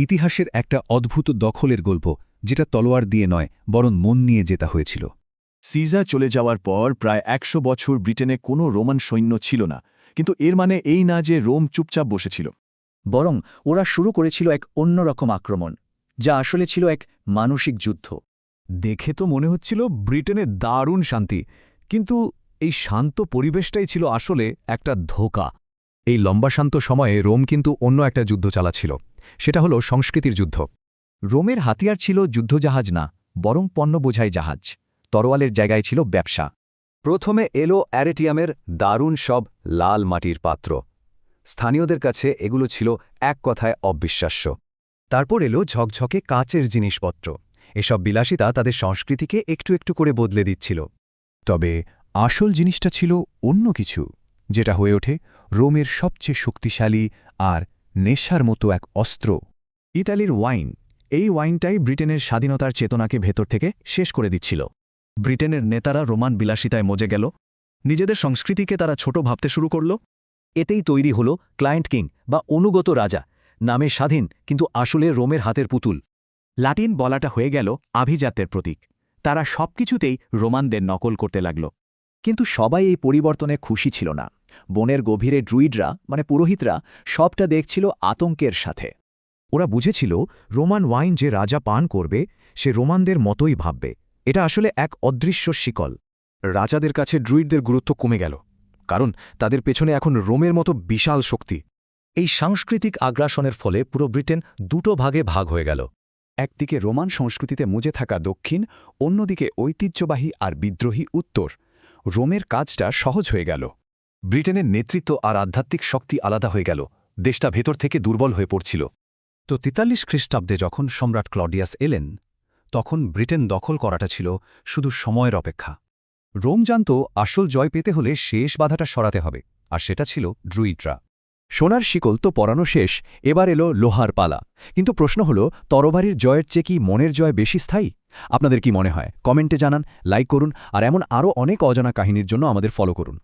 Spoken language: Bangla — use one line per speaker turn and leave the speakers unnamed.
ইতিহাসের একটা অদ্ভুত দখলের গল্প, যেটা তলোয়ার দিয়ে নয় বরং মন নিয়ে জেতা হয়েছিল।
সিজা চলে যাওয়ার পর প্রায় ১০০ বছর ব্রিটেনে কোনো রোমান সৈন্য ছিল না, কিন্তু এর মানে এই না যে রোম চুপচাপ বসেছিল।
বরং ওরা শুরু করেছিল এক অন্যরকম আক্রমণ, যা আসলে ছিল এক মানসিক যুদ্ধ।
দেখে তো মনে হচ্ছিল ব্রিটেনে দারুণ শান্তি, কিন্তু এই শান্ত পরিবেশটাই ছিল আসলে একটা ধোঁকা।
এই লম্বা শান্ত সময়ে রোম কিন্তু অন্য একটা যুদ্ধ চালাচ্ছিল, সেটা হলো সংস্কৃতির যুদ্ধ।
রোমের হাতিয়ার ছিল যুদ্ধজাহাজ না, বরং পণ্য বোঝাই জাহাজ। তরোয়ালের জায়গায় ছিল ব্যবসা।
প্রথমে এলো অ্যারেটিয়ামের দারুণ সব লাল মাটির পাত্র। স্থানীয়দের কাছে এগুলো ছিল এক কথায় অবিশ্বাস্য।
তারপর এলো ঝকঝকে কাচের জিনিসপত্র। এসব বিলাসিতা তাদের সংস্কৃতিকে একটু একটু করে বদলে দিচ্ছিল। তবে আসল জিনিসটা ছিল অন্য কিছু, যেটা হয়ে ওঠে রোমের সবচেয়ে শক্তিশালী আর নেশার মতো এক অস্ত্র।
ইতালির ওয়াইন। এই ওয়াইনটাই ব্রিটেনের স্বাধীনতার চেতনাকে ভেতর থেকে শেষ করে দিচ্ছিল। ব্রিটেনের নেতারা রোমান বিলাসিতায় মজে গেল, নিজেদের সংস্কৃতিকে তারা ছোট ভাবতে শুরু করল।
এতেই তৈরি হল ক্লায়েন্ট কিং বা অনুগত রাজা, নামে স্বাধীন কিন্তু আসলে রোমের হাতের পুতুল।
লাটিন বলাটা হয়ে গেল আভিজাত্যের প্রতীক। তারা সবকিছুতেই রোমানদের নকল করতে লাগল।
কিন্তু সবাই এই পরিবর্তনে খুশি ছিল না। বনের গভীরে ড্রুইডরা মানে পুরোহিতরা সবটা দেখছিল আতঙ্কের সাথে।
ওরা বুঝেছিল রোমান ওয়াইন যে রাজা পান করবে সে রোমানদের মতোই ভাববে। এটা আসলে এক অদৃশ্য শিকল।
রাজাদের কাছে ড্রুইডদের গুরুত্ব কমে গেল, কারণ তাদের পেছনে এখন রোমের মতো বিশাল শক্তি।
এই সাংস্কৃতিক আগ্রাসনের ফলে পুরো ব্রিটেন দুটো ভাগে ভাগ হয়ে গেল।
একদিকে রোমান সংস্কৃতিতে মুজে থাকা দক্ষিণ, অন্যদিকে ঐতিহ্যবাহী আর বিদ্রোহী উত্তর। রোমের কাজটা সহজ হয়ে গেল।
ব্রিটেনের নেতৃত্ব আর আধ্যাত্মিক শক্তি আলাদা হয়ে গেল, দেশটা ভেতর থেকে দুর্বল হয়ে পড়ছিল।
তো ৪৩ খ্রিস্টাব্দে যখন সম্রাট ক্লডিয়াস এলেন, তখন ব্রিটেন দখল করাটা ছিল শুধু সময়ের অপেক্ষা। রোম জানত আসল জয় পেতে হলে শেষ বাধাটা সরাতে হবে, আর সেটা ছিল ড্রুইডরা।
সোনার শিকল তো পরানো শেষ, এবার এলো লোহার পালা। কিন্তু প্রশ্ন হলো, তরবারির জয়ের চেয়ে কি মনের জয় বেশি স্থায়ী? আপনাদের কি মনে হয়? কমেন্টে জানান, লাইক করুন, আর এমন আরও অনেক অজানা কাহিনীর জন্য আমাদের ফলো করুন।